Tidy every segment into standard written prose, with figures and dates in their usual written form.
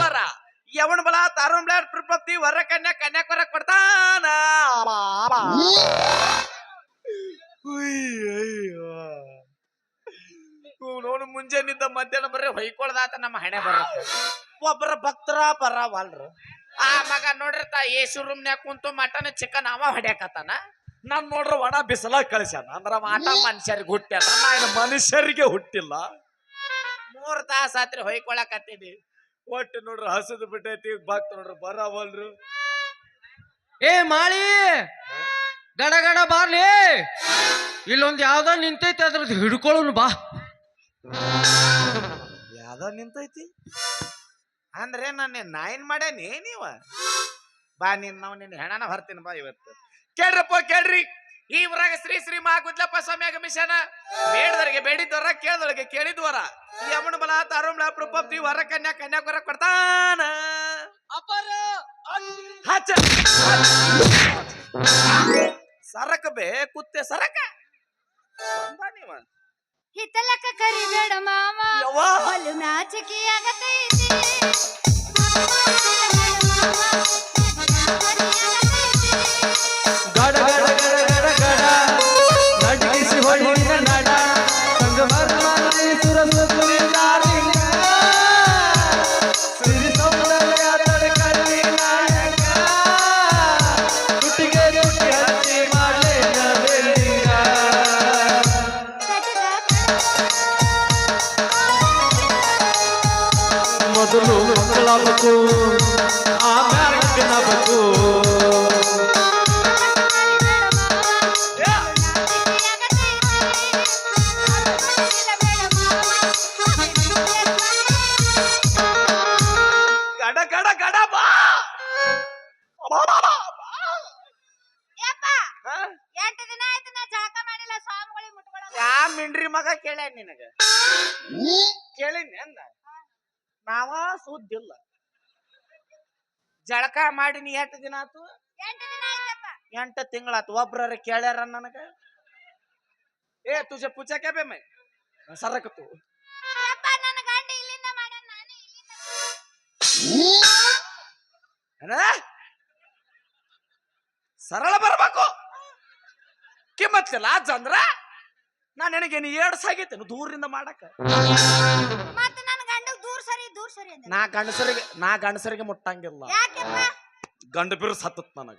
ವರ ಯವನ ಬಲ ತಾರುಂ ಬ್ಲಾಡ್ ಪ್ರಪತ್ತಿ ವರ ಕನ್ಯಾಕವರ ಕೊಡ್ತಾನ ನೋಡು ಮುಂಜಾನಿದ್ದ ಮಧ್ಯಾಹ್ನ ಬರ್ರಿ ಹೊಯ್ಕೊಳ್ದಾತ ನಮ್ಮ ಹಣೆ ಬರುತ್ತೆ ಒಬ್ಬರ ಭಕ್ತರ ಬರವಲ್ರು ಆ ಮಗ ನೋಡ್ರಿರ್ತ ಏಸು ರೂಮ್ನ್ಯಾಗ ಕುಂತು ಮಟನ್ ಚಿಕನ್ ಅವ ಹೊಡ್ಯಾಕತ್ತಾನ ನಾನ್ ನೋಡ್ರ ಒಣ ಬಿಸಿಲ ಕಳಿಸ್ಯಾನ ಅಂದ್ರ ಆಟ ಮನುಷ್ಯರಿಗೆ ಹುಟ್ಟ್ಯಾನ ನಾನು ಮನುಷ್ಯರಿಗೆ ಹುಟ್ಟಿಲ್ಲ 3 ತಾಸ ಆತ್ರಿ ಹೊಯ್ಕೊಳಕತ್ತೀನಿ ಒಟ್ಟು ನೋಡ್ರಿ ಹಸದ್ ಬಿಟ್ಟೈತಿ ಭಕ್ತ ನೋಡ್ರಿ ಬರವಲ್ರು ಏ ಮಾಳಿ ಗಡ ಗಡ ಬಾರ್ಲಿ ಇಲ್ಲೊಂದ್ ಯಾವ್ದ ನಿಂತೈತಿ ಅದ್ರದ್ದು ಹಿಡ್ಕೊಳ್ಳೋನು ಬಾ ಯಾವ್ದ ನಿಂತೈತಿ ಅಂದ್ರೆ ನಾನು ನಾಯಿನ್ ಮಾಡೇನಿ ನೀವ ಬಾ ನಿನ್ನ ಹೆಣನ ಹೊರ್ತೀನಿ ಬಾ ಇವತ್ತು ಕೇಳ್ರಪ್ಪ ಕೇಳ್ರಿ ಈ ಊರಾಗ ಶ್ರೀ ಶ್ರೀ ಮಹಾಗುದ್ಲಪ್ಪ ಸ್ವಾಮಿ ಆಗಮಿಸ್ಯಾನ ಬೇಡದವರಿಗೆ ಬೇಡಿದವರ ಕೇಳಿದವರಿಗೆ ಕೇಳಿದ್ವರ ಈ ಅಮ್ಮನ ಬಲ ತಾರುಂಬ್ಳ ಪ್ರಪತ್ತಿ ವರ ಕನ್ಯಾಕವರ ಕೊಡ್ತಾನ ಸರಕ ಬೇ ಕುತ್ತೆ ಸರಕ ನೀವ ಹಿತ್ತಲಕ್ಕ ಕರಿಬೇಡ ಮಾವ ಬಲು ನಾಚಿಕೆ ಆಗತೈತಿ ಗಡ ಗಡ ಗಡ ಗಡ ಗಡ ನಡಗಿಸಿ ಹೊಡಿನ ನಡ ಸಂಗಮರ ಮಾಡಿ ಸುರಸುತ್ತಲಿಂದಾರಿಂಗ ಸಿರಿ ಸೌಂದರ್ಯ ತಡಕಲ್ಲಿ ನಾಯಕ ತುಟಿಗೆ ತುಟಿ ಹಚ್ಚಿ ಮಾಡಲೇ ಬೆಳ್ಳಿಂಗ ಮೊದಲು ಮಕ್ಕಳಾಗಬೇಕು ಆಮ್ಯಾಲ ತಿನ್ನಬೇಕು ಗಡ ಗಡ ಗಡ ಬಾ ಎಂಟು ದಿನ ಆಯ್ತು ನಾ ಜಳಕ ಮಾಡಿಲ್ಲ ಸ್ವಾಮಿಗಳಿಗೆ ಮುಟ್ಕೊಳ್ಳ ಯಾ ಮಿಂಡ್ರಿ ಮಗ ಕೇಳ ನಿನಗ ಕೇಳಿನಿ ಅಂದ ನಾವ ಸುದ್ದಿಲ್ಲ ಜಳಕ ಮಾಡಿ ನೀ ಎಷ್ಟು ದಿನ ಆತು 8 ದಿನ ಆಯ್ತಪ್ಪ 8 ತಿಂಗಳಾತು ಒಬ್ರ ಕೇಳ್ಯಾರ ನನಗ ಏ ತುಜೆ ಪೂಜಾ ಬೇ ಮೈ ಸರಕತ್ತು ಯಪ್ಪ ನನ್ನ ಗಂಡ ಇಲ್ಲಿಂದ ಮಾಡ್ಯಾನ ನಾನು ಇಲ್ಲಿಂದ ಸರಳ ಬರ್ಬೇಕು ಕಿಮ್ಮತ್ತಿಲ್ಲ ಅಂದ್ರ ನಾ ನಿನಗೇನು 2 ಸಾಗೈತೇನು ದೂರಿಂದ ಮಾಡಕ ಮತ್ತೆ ನನ್ನ ಗಂಡ ದೂರ ಸರಿ ಅಂದ್ರೆ ನಾ ಗಂಡಸರಿಗೆ ಮುಟ್ಟಂಗಿಲ್ಲ ಯಾಕಪ್ಪ ಗಂಡ ಬಿರು ಸತ್ತತ್ ನನಗ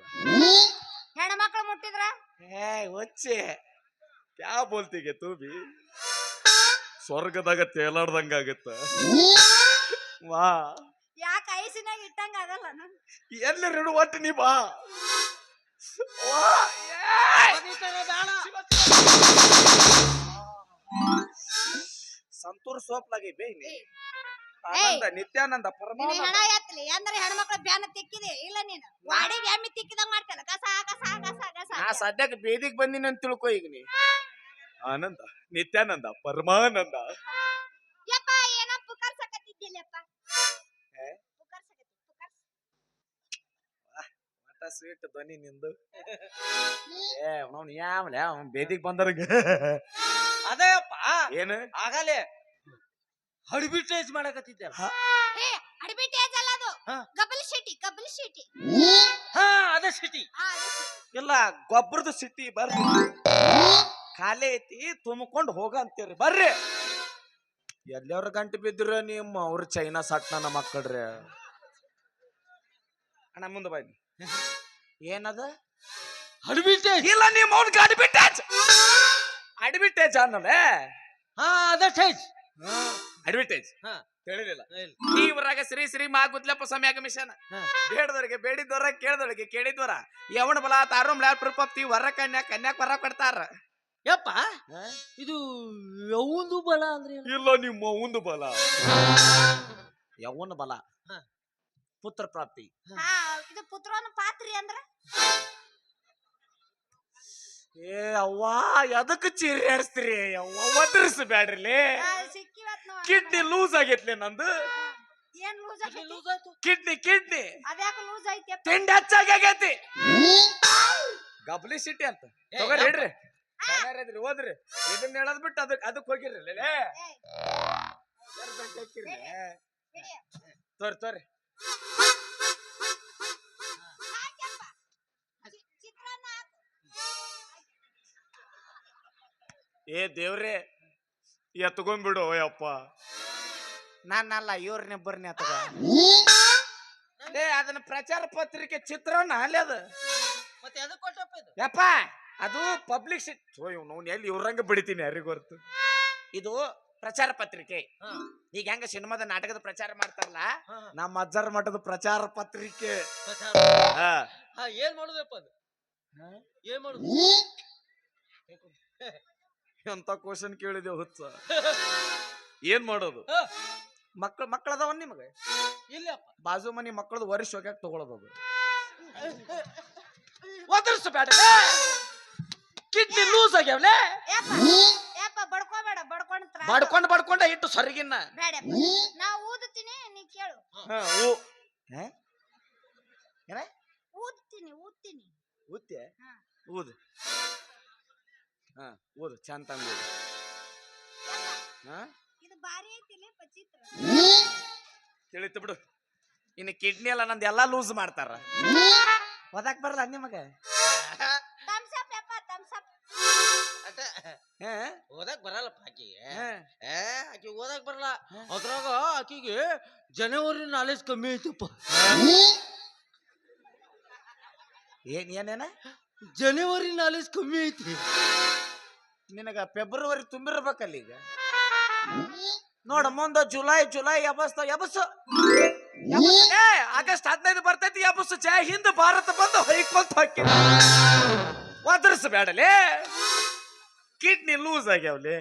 ಹೆಣ್ಣ ಮಕ್ಕಳು ಮುಟ್ಟಿದ್ರ ಏ ಒಚ್ಚೆ ಕ್ಯಾ ಬೋಲ್ತಿಗೆ ತೂ ಬಿ ಸ್ವರ್ಗದಾಗ ತೇಲಾಡ್ದಂಗ ಆಗತ್ತ ವಾ ಯಾಕೆ ಐಸಿನಾಗ ಇಟ್ಟಂಗ ಆಗಲ್ಲ ನಾನು ಎಲ್ಲರೂ ಒಟ್ಟು ನೀ ಬಾ ಸಂತೂರ್ ಸೋಪ್ ಲಗಿ ಬೇನಿ ಆನಂದ ನಿತ್ಯಾನಂದ ಪರಮಾನಂದ ಹೆಣ ಎತ್ತಲಿ ಅಂದ್ರೆ ಹೆಣ್ಮಕ್ಳು ಬ್ಯಾನ ತಿಕ್ಕಿದೆ ಇಲ್ಲ ನೀನು ವಾಡಿಗೆ ಎಮ್ಮಿ ತಿಕ್ಕಿದಂಗ ಮಾಡ್ತಲ್ಲ ಕಸ ಕಸ ಕಸ ಕಸ ನಾ ಸದ್ಯಕ್ಕೆ ಬೇದಿಗೆ ಬಂದಿನಿ ಅಂತ ತಿಳ್ಕೊ ಈಗ ನೀ ಆನಂದ ನಿತ್ಯಾನಂದ ಪರಮಾನಂದ ಯಪ್ಪ ಏನೋ ಪುಕರ್ಸಕತ್ತಿದ್ದಿಲ್ಲಪ್ಪ ಮಟ ಸ್ವೀಟ್ ಧ್ವನಿ ನಿಂದು ಏ ಅವನು ಯಾಮಲೆ ಅವನು ಬೇದಿಗೆ ಬಂದರ್ಗ ಅದೇಪ್ಪ ಏನು ಆಗಲೇ ಹಡಿಬಿಟೇಜ್ ಮಾಡಕತ್ತಿದ್ದೆ ಏ ಅಡಿಬಿಟಿ ಅಲ್ಲ ಅದು ಗಬಲ್ ಶೀಟಿ ಹಾ ಅದ ಸಿಟಿ ಇಲ್ಲ ಗೊಬ್ಬರದ ಸಿಟಿ ಬರ್ರಿ ಖಾಲಿ ಐತಿ ತುಂಬಿಕೊಂಡು ಹೋಗ ಅಂತೀರಿ ಬರ್ರಿ ಎಲ್ಲವ್ರ ಗಂಟೆ ಬಿದ್ರ ನಿಮ್ಮ ಅವ್ರ ಚೈನಾ ಸಟ್ ನನ್ನ ಮಕ್ಕಳ್ರಿ ಅಣ್ಣ ಮುಂದೆ ಬನ್ನಿ ಏನದ ಹಡಿಬಿಟೇಜ್ ಇಲ್ಲ ನಿಮ್ಮ ಅವ್ನ ಅಡ್ಬಿಟೇಜ್ ಅನ್ನೋದೆ ಹಾ ಅದ ಟೇಜ್ ಅಡ್ವರ್ಟೈಸ್ ತಿಳಿಲಿಲ್ಲ ಈ ಊರಾಗ ಶ್ರೀ ಶ್ರೀ ಮಹಾಗುದ್ಲಪ್ಪ ಸ್ವಾಮಿ ಆಗಮಿಸ್ಯಾನ ಬೇಡದವರಿಗೆ ಬೇಡಿದವರ ಕೇಳಿದವರಿಗೆ ಕೇಳಿದ್ವರ ಯವನ ಬಲ ತಾರುಂಬ್ಳ ಪ್ರಪತ್ತಿ ವರ ಕನ್ಯಾಕವರ ಕೊಡ್ತಾರ ಯಪ್ಪ ಇದು ಯೌಂದು ಬಲ ಅಂದ್ರೆ ಇಲ್ಲ ನಿಮ್ಮ ಒಂದು ಬಲ ಯವನ ಬಲ ಪುತ್ರ ಪ್ರಾಪ್ತಿ ಇದು ಪುತ್ರನ ಪಾತ್ರಿ ಅಂದ್ರ ಏ ಅವ್ವಾ ಎದಕ್ಕೆ ಚೀರಿ ಆಡಿಸ್ತೀರಿ ಅವ್ವ ಒದರಿಸಬೇಡ್ರಿ ಕಿಡ್ನಿ ಲೂಸ್ ಆಗೈತ್ಲಿ ನಂದು ಏನ್ ಲೂಸ್ ಆಯ್ತು ಕಿಡ್ನಿ ಅದ್ಯಾಕ ಲೂಸ್ ಐತಿ ತಿಂಡಿ ಹೆಚ್ಚಾಗಿ ಆಗೈತಿ ಗಬ್ಲಿ ಸಿಟಿ ಅಂತ ತಗೋರಿ ಹೇಳ್ರಿ ಚೆನ್ನಾಗಿದ್ರಿ ಓದ್ರಿ ಇದನ್ನ ಹೇಳದ್ ಬಿಟ್ಟು ಅದಕ್ಕೆ ಹೋಗಿರ್ಲಿ ತೋರಿ ಹಾಕ್ಯಪ್ಪ. ಚಿತ್ರಾನ್ನ ಹಾಕು. ಏ ದೇವ್ರೇ ಎತ್ಕೊಂಡ್ಬಿಡು ಯಪ್ಪ. ನಾನಲ್ಲ ಇವ್ರನ್ನಿಬ್ಬರನ್ನೇ ಎತ್ಕೊ. ಏ ಅದನ್ನ ಪ್ರಚಾರ ಪತ್ರಿಕೆ ಚಿತ್ರಾನ್ನ ಅಲ್ಲಿ ಅದು ಮತ್ತೆ ಎದಕ್ ಕೊಟ್ಟಪ್ಪ ಇದು? ಯಪ್ಪ ಅದು ಪಬ್ಲಿಕ್ ನೋನ್ ಎಲ್ಲಿ ಇವ್ರಂಗ ಬಿಡ್ತೀನಿ ಯಾರಿಗೂ ಹೊರ್ತು. ಇದು ಪ್ರಚಾರ ಪತ್ರಿಕೆ. ಹಾ, ಈಗ ಹೆಂಗ ಸಿನಿಮಾದ ನಾಟಕದ ಪ್ರಚಾರ ಮಾಡ್ತಾರಲ್ಲ, ಹಾ, ನಮ್ಮ ಅಜ್ಜರ ಮಠದ ಪ್ರಚಾರ ಪತ್ರಿಕೆ. ಪ್ರಚಾರ. ಹಾ. ಹಾ, ಏನ್ ಮಾಡುದಪ್ಪ ಅದು? ಏನ್ ಮಾಡುದು? ಎಂತ ಕ್ವಶನ್ ಕೇಳಿದೆ ಹುಚ್ಚ. ಏನ್ ಮಾಡೋದು? ಹಾ, ಮಕ್ಕಳದವ ನಿಮಗೆ ಇಲ್ಲಪ್ಪ. ಬಾಜು ಮನಿ ಮಕ್ಕಳದು ವರ್ಷ ಹೋಗ್ಯಾಕ ತಗೊಳೋದು. ಒದರ್ಸಬೇಡ, ಕಿಡ್ನಿ ಲೂಸ್ ಆಗ್ಯಾವಲೇ. ಯಪ್ಪ ಯಪ್ಪ ಬಡ್ಕೋಬೇಡ, ಬಡ್ಕೊಂಡ ಇಟ್ಟು ಸರಿಗಿನ್ನ. ಬೇಡಪ್ಪ, ನಾ ಊದುತ್ತೀನಿ, ನೀ ಕೇಳು. ಏನ ಊದ್ತೀನಿ. ಊದ್ತೆ ಹಾ. ಊದು. ಹಾ ಊದು ಚಂದ ಊದು. ಹಾ ಇದು ಬಾರಿ ಐತಿಲೇಪ್ಪ ಚಿತ್ರ. ತಿಳಿತು ಬಿಡು. ಇನ್ನು ಕಿಡ್ನಿ ಎಲ್ಲ ನಂದು ಎಲ್ಲಾ ಲೂಸ್ ಮಾಡ್ತಾರ. ಓದಾಕ್ ಬರಲ್ಲ ನಿಮಗ? ಥಮ್ಸ್ ಅಪ್ ಯಪ್ಪ, ಥಮ್ಸ್ ಅಪ್. ಓದಕ್ ಬರಲ್ಲಪ್ಪ ಆಕಿಗೆ. ಆಕಿ ಓದಕ್ ಬರಲ್ಲ. ಅದ್ರಾಗ ಆಕಿಗೆ ಜನವರಿ ನಾಲೆಜ್ ಕಮ್ಮಿ ಐತಪ್ಪ. ಏನೇನ ಜನವರಿ ನಾಲೆಜ್ ಕಮ್ಮಿ ಐತಿ. ನಿನಗ ಫೆಬ್ರವರಿ ತುಂಬಿರ್ಬೇಕಲ್ಲ ಈಗ. ನೋಡ ಮುಂದ ಜುಲೈ ಎಬಸ್ತ ಆಗಸ್ಟ್ 15 ಬರ್ತೈತಿ. ಎಬಸ್ ಜಯ ಹಿಂದ್ ಭಾರತ ಬಂದು ಹೊಯ್ಕೊಂತ ಹಾಕಿ ಒದರ್ಸಬೇಡಲೇ. Kidney loose ಆಗ್ಯಾವಲೇ.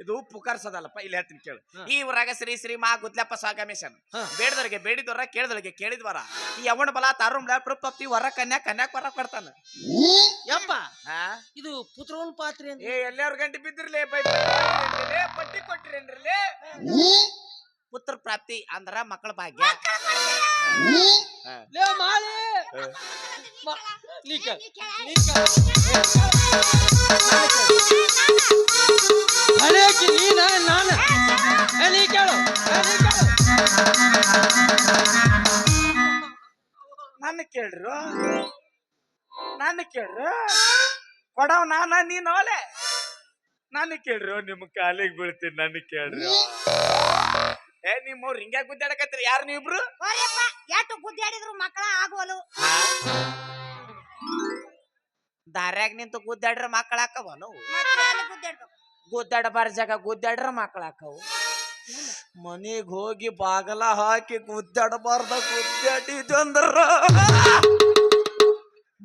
ಇದು ಪುಕಾರ್ಸೋದಲ್ಲಪ್ಪ, ಇಲ್ಲಿ ಹೇಳ್ತೀನಿ ಕೇಳು. ಈ ಊರಾಗ ಶ್ರೀ ಮಾ ಗುದ್ಲಪ್ಪ ಸ್ವಾಗಮೇಶನ್. ಬೇಡದವ್ರಿಗೆ ಬೇಡಿದವರ, ಕೇಳಿದವ್ರಿಗೆ ಕೇಳಿದ್ವರ. ಈ ಯವಣ ಬಲ ತಾರುಂಬ್ಲ ಪ್ರಪತ್ತಿ ವರ ಕನ್ಯಾಕ್ ವರ ಕೊಡ್ತಾನ. ಯಪ್ಪ ಇದು ಪುತ್ರವನ್ ಪಾತ್ರೆ ಅಂತ. ಎಲ್ಲಾರು ಗಂಟೆ ಬಿದ್ದಿರ್ಲಿ, ಪಟ್ಟಿ ಕೊಟ್ಟಿರೇನ್ರಿ. ಪುತ್ರ ಪ್ರಾಪ್ತಿ ಅಂದ್ರ ಮಕ್ಕಳ ಭಾಗ್ಯ. ಲೇ ಮಾಳಿ, ನೀ ಕೇಳ. ಹಳೇಕಿ ನೀನ ನಾನು. ನೀ ಕೇಳು. ನನ್ನ ಕೇಳ್ರು ಕೊಡವ್ ನಾನ ನೀನ್ ಅವಲೆ. ನನ್ನ ಕೇಳ್ರು ನಿಮ್ ಕಾಲಿಗೆ ಬೀಳ್ತೀನಿ. ನನ್ನ ಕೇಳ್ರು. ನಿಮ್ಮವ್ರು ಹಿಂಗ್ಯಾಗ ಗುದ್ದಾಡಕತ್ತೀರಿ? ಯಾರು ನೀವಿಬ್ರು? ಎಷ್ಟು ಗುದ್ದಾಡಿದ್ರು ಮಕ್ಕಳ ಆಗುವಲು. ದಾರ್ಯಾಗ ನಿಂತು ಗುದ್ದಾಡ್ರ ಮಕ್ಕಳ ಹಾಕವ ನಾವು. ಗುದ್ದಾಡ್ಬೇಕು. ಗುದ್ದಾಡಬಾರ ಜಾಗ ಗುದ್ದಾಡ್ರ ಮಕ್ಕಳ ಹಾಕವು. ಮನಿಗ್ ಹೋಗಿ ಬಾಗಲ ಹಾಕಿ ಗುದ್ದಾಡಬಾರ್ದ ಗುದ್ದಾಡಿದಂದ್ರ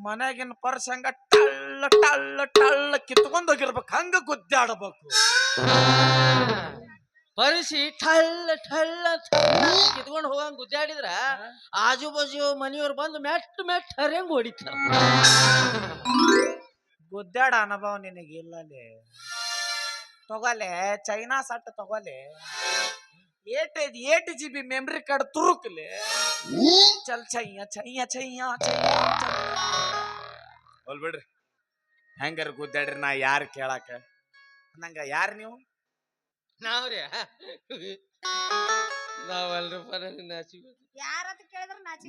ಮನ್ಯಾಗಿನ ಪರ್ಸ್ ಹಂಗ ಟಳ್ಳ ಟಳ್ಳ ಟಳ್ಳ ಕಿತ್ಕೊಂಡ್ ಹೋಗಿರ್ಬೇಕು. ಹಂಗ ಗುದ್ದಾಡಬೇಕು. ಪರಿಸಿ ಠಳ್ಳ ಕಿತ್ಕೊಂಡು ಹೋಗಂಗ್ ಗುದ್ದಾಡಿದ್ರ ಆಜು ಬಾಜು ಮನಿಯವ್ರು ಬಂದು ಮೆಟ್ ಹರಿಯಂಗ್ ಹೊಡಿತಾರ. ಗುದ್ದಾಡ ಅನುಭವ ನಿನಗಿಲ್ಲಲೇ. ತಗೋಲೆ ಚೈನಾ ಸಟ್ ತಗೋಲೆ. 8 GB ಮೆಮ್ರಿ ಕಾರ್ಡ್ ತುರುಕ್ಲೆ. ಚಲ್ ಚೈಯ ಬಿಡ್ರಿ. ಹೆಂಗಾರ ಗುದ್ದಾಡ್ರಿ, ನಾ ಯಾರು ಕೇಳಾಕ? ನಂಗ ಯಾರು ನೀವು? ನಾವ್ರಿ ನಾವಲ್ರಪ್ಪ. ಯಾರತ್ ಕೇಳಿದ್ರ ನಾಚಿ.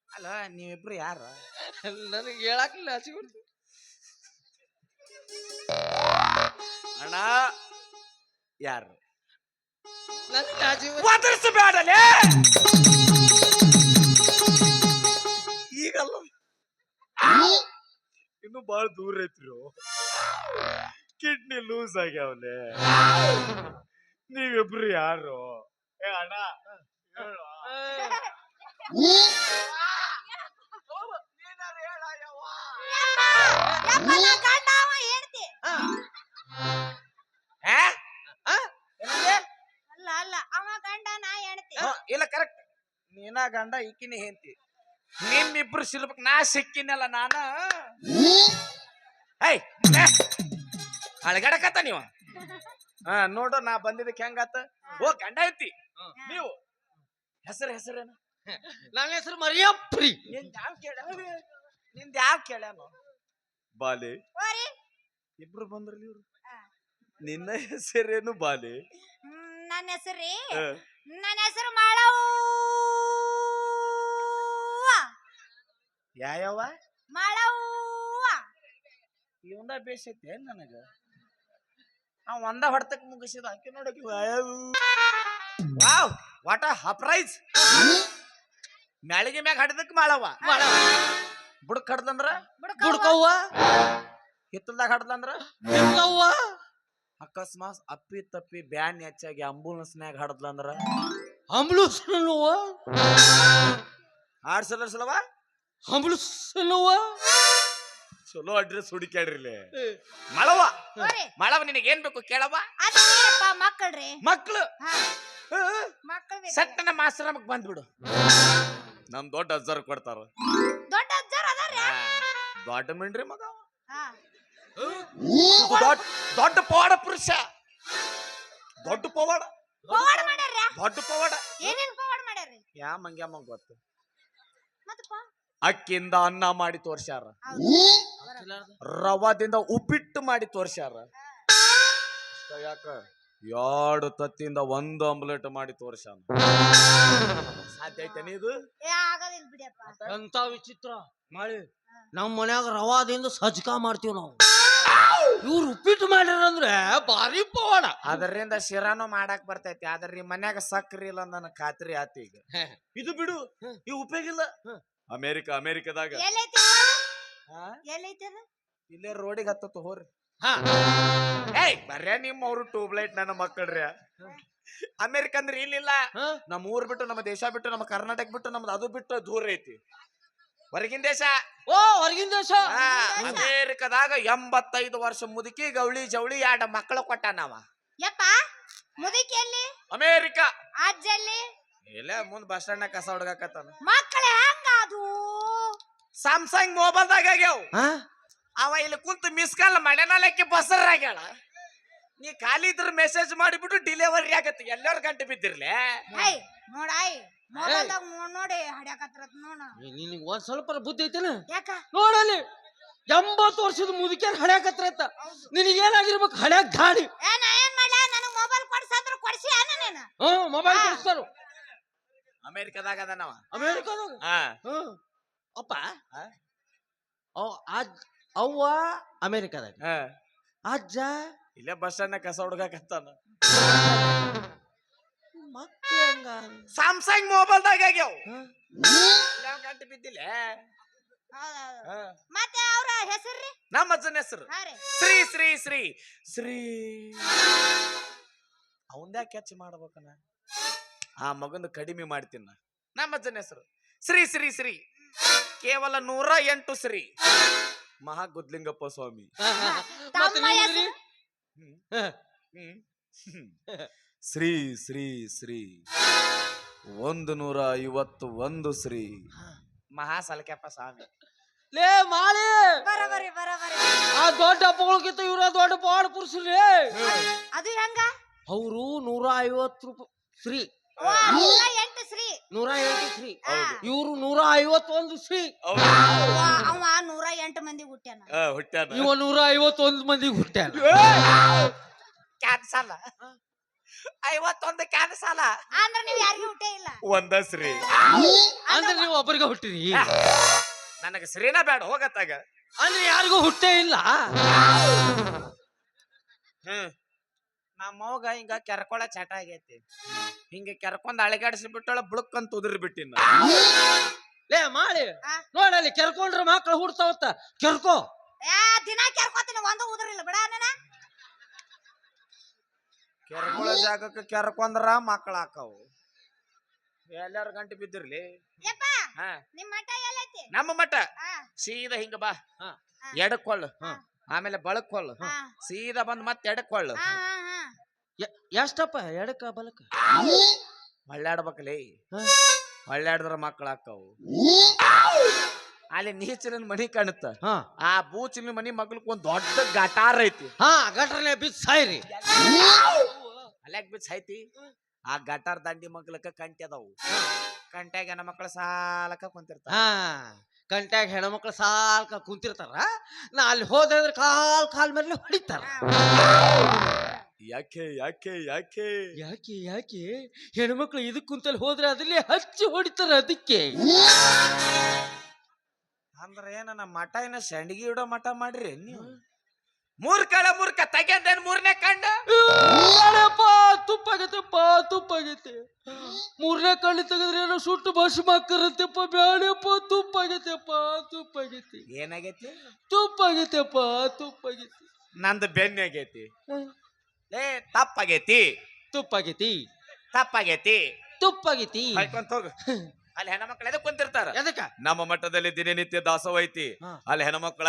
ಅಲ್ಲ ನೀವಿಬ್ರು ಯಾರು? ನನಗೆ ಹೇಳಕ್ ನಾಚಿ ಬಿಡ್ತು. ಅಣ್ಣ ಯಾರು? ನನಗೆ ನಾಚಿ ಒದರ್ಸಬೇಡಲೇ. ಈಗಲ್ಲ, ಇನ್ನು ಬಾಳ ದೂರ ಐತ್ರಿ. ಕಿಡ್ನಿ ಲೂಸ್ ಆಗ್ಯಾವಲೆ. ನೀವಿಬ್ರು ಯಾರು? ಅಣ್ಣ ಹೇಳು. ಅಲ್ಲ ಅವ ಗಂಡ, ನಾ ಹೆಣ್ತಿ. ಇಲ್ಲ ಕರೆಕ್ಟ್. ನೀನ ಗಂಡ, ಈಕಿನ ಹೆಂಡತಿ. ನಿಮ್ಮಿಬ್ರು ಸಿಲ್ಬೇಕು. ನಾ ಸಿಕ್ಕಿನಲ್ಲ ನಾನ. ಅಳಗಡಕತ್ತ ನೀವ. ನೋಡು ನಾ ಬಂದಿದ್ದಕ್ಕೆ ಹೆಂಗಾತ. ಓ ಗಂಡ ಐತಿ ನೀವು. ಹೆಸರೇನು? ನನ್ನ ಹೆಸರು ಮರಿಯಪ್ರಿ. ನಿಂದ ಯಾವ ಕೇಳ್ಯಾನು? ಬಾಲೆ. ಇಬ್ರು ಬಂದ್ರಲಿ ಇವ್ರು. ನಿನ್ನ ಹೆಸರೇನು ಬಾಲೆ? ನನ್ನ ಹೆಸರಿ ನನ್ನ ಹೆಸರು ಮಾಡವ್ವ. ಯಾಯವ್ವ ಮಾಡವ್ವ. ಇವಂದ ಬೇಸೈತಿ ಏನ್ ನನಗ ನಾವ್ ಒಂದ ಹೊಡ್ತಕ್ ಮುಗಿಸಿದ ಆಕಿ ನೋಡಕಿ ವಾವ್ ವಾಟ್ ಅ ಸರ್ಪ್ರೈಸ್. ಮ್ಯಾಳಿಗೆ ಮ್ಯಾಗ ಹಡ್ದಕ್ ಮಾಡವ್ವ ಬುಡಕ್ ಹಡ್ದಂದ್ರ ಬುಡ್ಕವ್ವ ಹಿತ್ತಲ್ದಾಗ ಹಡ್ದಂದ್ರ ಬಿಡ್ಕವ್ವ ಅಕಸ್ಮಾತ್ ಅಪ್ಪಿ ತಪ್ಪಿ ಬ್ಯಾನ್ ಹೆಚ್ಚಾಗಿ ಅಂಬುಲೆನ್ಸ್ನ್ಯಾಗ ಹಡ್ದಂದ್ರ ಅಂಬ್ಲುಸ್ನವ್ವ ಆಡ್ಸಲವ ಅಂಬ್ಲುಸ್ನವ್ವ ಚಲೋ ಅಡ್ರೆಸ್ ಹುಡುಕ್ಯಾಡ್ರಿಲೆ ಮಳವ ಹೋರಿ. ಮಳವ ನಿನಗೆ ಏನ್ ಬೇಕು ಕೇಳವ್ವ. ಅದೇನಪ್ಪ ಮಕ್ಕಳ್ರಿ. ಮಕ್ಳು ಹಾ ಮಕ್ಕಳು ಬೇಕು. ಸಟ್ಟನ ಮಾಶ್ರಮಕ್ ಬಂದ್ಬಿಡು ನಮ್ ದೊಡ್ಡ ಅಜ್ಜರ್ ಕೊಡ್ತಾರ ದೊಡ್ಡ ಅಜ್ಜಾರ್ ಅದಾರ್ರಿ. ದೊಡ್ಡ ಮಿಂಡ್ರಿ ಮಗ ಅವ. ಹಾ ದೊಡ್ಡ ಪವಾಡ ಪುರುಷ ದೊಡ್ಡ ಪವಾಡ ಪವಾಡ ಮಾಡ್ಯಾರ್ರಿ. ದೊಡ್ಡ ಪವಾಡ ಏನೇನ್ ಪವಾಡ ಮಾಡ್ಯಾರ್ರಿ? ಯಾ ಮಂಗ್ಯಾಮ ಗೊತ್ತು ಮತ್ತಪ್ಪ ಅಕ್ಕಿಂದ ಅನ್ನ ಮಾಡಿ ತೋರ್ಸ್ಯಾರ, ಹೌದು. ರವಾದಿಂದ ಉಪ್ಪಿಟ್ಟು ಮಾಡಿ ತೋರ್ಸ್ಯಾರ, ಯಾಕ 2 ತತ್ತಿಂದ 1 ಆಮ್ಲೆಟ್ ಮಾಡಿ ತೋರ್ಸ್ಯಾನ. ಸಾಧ್ಯ ಐತೇನಿ ಇದು? ಆಗೋದಿಲ್ಲ ಬಿಡಿಯಪ್ಪ. ಎಂತ ವಿಚಿತ್ರ ಮಾಡಿ ನಮ್ ಮನ್ಯಾಗ ರವಾದಿಂದ ಸಜ್ಕ ಮಾಡ್ತೀವಿ ನಾವು. ಇವ್ರು ಉಪ್ಪಿಟ್ಟು ಮಾಡ್ಯಾರಂದ್ರೆ ಭಾರಿ ಪವಾಡ. ಅದರಿಂದ ಶಿರಾನು ಮಾಡಾಕ್ ಬರ್ತೈತಿ, ಆದ್ರೆ ಈ ಮನ್ಯಾಗ ಸಕ್ರಿ ಇಲ್ಲ ನನ್ನ ಖಾತ್ರಿ ಆತಿ. ಈಗ ಇದು ಬಿಡು, ಈ ಉಪಯೋಗ ಇಲ್ಲ. ಅಮೇರಿಕದಾಗ ಎಲ್ಲೈತಿ ಎಲ್ಲೈತಿ ಅದು? ಇಲ್ಲೇ ರೋಡಿಗೆ ಹತ್ತತ್ತು ಹೋರಿ. ಹಾ ಏಯ್ ಬರ್ಯ ನಿಮ್ಮ ಅವ್ರು ಟ್ಯೂಬ್ಲೈಟ್ ನನ್ನ ಮಕ್ಕಳ್ರಿ. ಅಮೇರಿಕ ಅಂದ್ರೆ ಇಲ್ಲಿಲ್ಲ, ನಮ್ಮ ಊರ್ ಬಿಟ್ಟು, ನಮ್ಮ ದೇಶ ಬಿಟ್ಟು, ನಮ್ಮ ಕರ್ನಾಟಕ ಬಿಟ್ಟು, ನಮ್ದು ಅದು ಬಿಟ್ಟು ದೂರ ಐತಿ, ಹೊರಗಿನ ದೇಶ. ಓ ಹೊರಗಿನ ದೇಶ. ಅಮೇರಿಕದಾಗ 85 ವರ್ಷ ಮುದುಕಿ ಗೌಳಿ ಜವಳಿ 2 ಮಕ್ಕಳು ಕೊಟ್ಟಾನವ. ಯಪ್ಪ ಮುದುಕಿ ಎಲ್ಲಿ? ಅಮೇರಿಕ. ಅಜ್ಜಲ್ಲಿ? ಇಲ್ಲ ಮುಂದ್ ಬಸ್ ಸ್ಟ್ಯಾಂಡ್ ಕಸ ಹುಡುಗಾಕತ್ತಾನ. ಮಕ್ಕಳು ಹೆಂಗ ಅದು? ಸ್ಯಾಮ್ಸಂಗ್ ಮೊಬೈಲ್ದಾಗ ಆಗ್ಯಾವ. ಅವ ಇಲ್ಲಿ ಕುಂತು ಮಿಸ್ ಕಾಲ್ ಮಳೆನಾಲಕ್ಕೆ ಬಸರಾಗ್ಯಾಳ. ನೀ ಖಾಲಿ ಇದ್ರ ಮೆಸೇಜ್ ಮಾಡಿಬಿಟ್ಟು ಡಿಲಿವರಿ ಆಗತ್ತೆ. ಎಲ್ಲರ ಗಂಟೆ ಬಿದ್ದಿರ್ಲೆ. ಹೇ ನೋಡಾಯ್ ಮೊಬೈಲ್ದಾಗ ನೋಡಿ ಹಡ್ಯಾಕತ್ರ ನೋಡ. ನಿನಗೆ ಒಂದ್ ಸ್ವಲ್ಪ ಬುದ್ಧಿ ಐತೇನ? ಯಾಕ ನೋಡಲ್ಲಿ 80 ವರ್ಷದ ಮುದುಕಿಯರ್ ಹಡ್ಯಾಕತ್ರ ಅಂತ. ನಿನಗೇನಾಗಿರ್ಬೇಕು ಹಡ್ಯಾಕ್ ಗಾಡಿ. ನಾ ಏನ್ ಮಾಡ್ಲ? ನನಗ್ ಮೊಬೈಲ್ ಕೊಡ್ಸಂದ್ರ ಕೊಡ್ಸಿ ಅನ್ನ ನೀನು. ಮೊಬೈಲ್ ಕೊಡಿಸ್ತಾರು ಅಮೇರಿಕದಾಗ ಅದನವ. ಅಮೇರಿಕಾದಾಗ. ಅಪ್ಪ ಅವ್ವ ಅಮೇರಿಕಾದಾಗ, ಅಜ್ಜ ಇಲ್ಲೇ ಬಸ್ ಸ್ಟ್ಯಾಂಡ್ ಕಸ ಹುಡುಗಾಕತ್ತಾನ. ಮತ್ತೆ ಹೆಂಗ? ಸ್ಯಾಮ್ಸಂಗ್ ಮೊಬೈಲ್ದಾಗ ಆಗ್ಯಾವ. ಗಂಟೆ ಬಿದ್ದಿಲ್ಲ. ಮತ್ತೆ ಅವ್ರ ಹೆಸರ್ರಿ? ನಮ್ಮ ಅಜ್ಜನ ಹೆಸರು ಶ್ರೀ ಶ್ರೀ ಶ್ರೀ ಶ್ರೀ. ಅವಂದ್ಯಾ ಕ್ಯಾಚ್ ಮಾಡ್ಬೇಕನ, ಆ ಮಗಂದು ಕಡಿಮೆ ಮಾಡ್ತೀನ. ನಮ್ಮ ಅಜ್ಜನ ಹೆಸರು ಶ್ರೀ ಶ್ರೀ ಶ್ರೀ ಕೇವಲ 108 ಶ್ರೀ ಮಹಾಗುದ್ಲಿಂಗಪ್ಪ ಸ್ವಾಮಿ. ಶ್ರೀ ಶ್ರೀ ಶ್ರೀ 151 ಶ್ರೀ ಮಹಾ ಸಲಕ್ಯಪ್ಪ ಸ್ವಾಮಿ. ಲೇ ಮಾಳಿ, ಬರಬರಿ ಬರಬರಿ. ಆ ದೊಡ್ಡ ಹಬ್ಬಗಳಿಗಿಂತ ಇವ್ರ ದೊಡ್ಡ ಪವಾಡ ಪುರುಷರೇ. ಅದು ಹೆಂಗ? ಅವರು 150 ರೂಪಾಯಿ ಶ್ರೀ, 108 ಶ್ರೀ, 108 ಶ್ರೀ. ಇವ್ರು 151 ಶ್ರೀ. ಅವ 108 ಮಂದಿ ಹುಟ್ಟ್ಯಾನ. ಇವ 151 ಮಂದಿಗೆ ಹುಟ್ಟ್ಯಾನ. ಕ್ಯಾನ್ಸಲ್ 51 ಕ್ಯಾನ್ಸಲ್ ಅಂದ್ರ ನೀವ್ ಯಾರಿಗೂ ಹುಟ್ಟೇ ಇಲ್ಲ. ಒಂದ ಶ್ರೀ ಅಂದ್ರೆ ನೀವು ಒಬ್ಬರಿಗೆ ಹುಟ್ಟಿರಿ. ನನಗ ಶ್ರೀನ ಬೇಡ ಹೋಗತ್ತಾಗ. ಅಂದ್ರೆ ಯಾರಿಗೂ ಹುಟ್ಟೇ ಇಲ್ಲ. ನಮ್ಮವ್ಗ ಹಿಂಗ ಕೆರ್ಕೊಳ ಚಟ ಆಗೈತಿ. ಹಿಂಗ ಕೆರ್ಕೊಂಡ್ ಅಳಿಗಾಡಿಸಿ ಬಿಟ್ಟಳ ಬುಳಕ್ಕಂತ ಉದುರಿ ಬಿಟ್ಟಿನ. ಲೇ ಮಾಡಿ ನೋಡಲ್ಲಿ ಕೆರ್ಕೊಂಡ್ರೆ ಮಕ್ಳು ಹುಡ್ತಾವತ್ತ. ಕೆರ್ಕೋ ದಿನ ಕೆರ್ಕೋತೀನಿ, ಒಂದು ಉದುರಿಲ್ಲ ಬಿಡ. ನನ್ನ ಕೆರ್ಕೊಳ ಜಾಗಕ್ಕೆ ಕೆರ್ಕೊಂಡ್ರ ಮಕ್ಕಳ ಹಾಕವು. ಎಲ್ಲಾರು ಗಂಟೆ ಬಿದ್ದಿರ್ಲಿ. ಯಪ್ಪ ನಿಮ್ ಮಠ ಎಲ್ಲೈತಿ? ನಮ್ಮ ಮಠ ಸೀದಾ ಹಿಂಗ ಬಾ, ಎಡಕೊಳ್ಳು, ಆಮೇಲೆ ಬಳಕೊಳ್ಳು, ಸೀದಾ ಬಂದ್ ಮತ್ತೆ ಎಡಕೊಳ್ಳು. ಎಷ್ಟಪ್ಪ ಎಡಕ ಬಲಕ? ಹೊಳ್ಳಾಡ್ಬೇಕಲೇ, ಹೊಳ್ಳಾಡಿದ್ರ ಮಕ್ಕಳ ಹಾಕವು. ಅಲ್ಲಿ ನೀಚಿನ ಮನಿ ಕಾಣುತ್ತ, ಆ ಬೂಚಿನ ಮನಿ ಮಗ್ಲಕ್ ಒಂದ್ ದೊಡ್ಡ ಗಟಾರ ಐತಿ. ಗಟಾರನೆ ಬಿದ್ದು ಸಾಯ್ರಿ. ಅಲ್ಯಾಕ್ ಬಿದ್ದು ಸಾಯ್ತಿ? ಆ ಗಟಾರ್ ದಂಡಿ ಮಗ್ಲಕ್ಕ ಕಂಟಿ ಅದಾವು. ಕಂಟ್ಯಾಗ ಹೆಣ್ಣ ಮಕ್ಕಳ ಸಾಲಕ ಕುಂತಿರ್ತಾರ. ಕಂಟ್ಯಾಗ ಹೆಣ್ಮಕ್ಳು ಸಾಲ್ಕ ಕುಂತಿರ್ತಾರ. ನಾ ಅಲ್ಲಿ ಹೋದ್ರೆ ಕಾಲ್ ಮೇಲೆ ಹೊಡಿತಾರ. ಯಾಕೆ ಯಾಕೆ ಯಾಕೆ ಯಾಕೆ ಯಾಕೆ ಹೆಣ್ಮಕ್ಳು ಇದಕ್ ಕುಂತಲ್ಲಿ ಹೋದ್ರೆ ಅದ್ರಲ್ಲಿ ಹಚ್ಚಿ ಹೊಡಿತಾರ ಅದಕ್ಕೆ. ಅಂದ್ರ ಏನ ನಮ್ಮ ಮಠ ಏನ ಸಂಡಿಗೆ ಇಡೋ ಮಠ ಮಾಡ್ರಿ ನೀವು? ಮೂರ್ಖ ತಗ್ಯಂದೇನ್ ಮೂರನೇ ಕಂಡ ಬ್ಯಾಡಪ್ಪ, ತುಪ್ಪಾಗತ್ತಪ್ಪ ತುಪ್ಪಾಗತ್ತೆ. ಮೂರನೇ ಕಳ್ಳಿ ತೆಗೆದ್ರೆ ಏನೋ ಸುಟ್ಟು ಭಸ್ಮ ಹಾಕರಂತೆಪ್ಪ. ಬ್ಯಾಡಪ್ಪ, ತುಪ್ಪಾಗತ್ತಪ್ಪ ತುಪ್ಪಾಗತ್ತೆ. ಏನಾಗೈತಿ? ತುಪ್ಪಾಗತ್ತಪ್ಪ ತುಪ್ಪಾಗತ್ತೆ. ನಂದು ಬೆನ್ನಿ ಆಗೈತಿ. ಏ ತಪ್ಪಾಗೈತಿ ತುಪ್ಪಾಗೈತಿ ತಪ್ಪಾಗೈತಿ ತುಪ್ಪಾಗೈತಿ. ಹಾಕೊಂತ ಹೋಗು. ಅಲ್ಲಿ ಹೆಣ್ಮಕ್ಳು ಎದಕ್ ಕುಂತಿರ್ತಾರ? ಎದಕ್ಕ? ನಮ್ಮ ಮಠದಲ್ಲಿ ದಿನನಿತ್ಯ ದಾಸೋಹ ಐತಿ. ಹಾ. ಅಲ್ಲಿ ಹೆಣ್ಮಕ್ಳ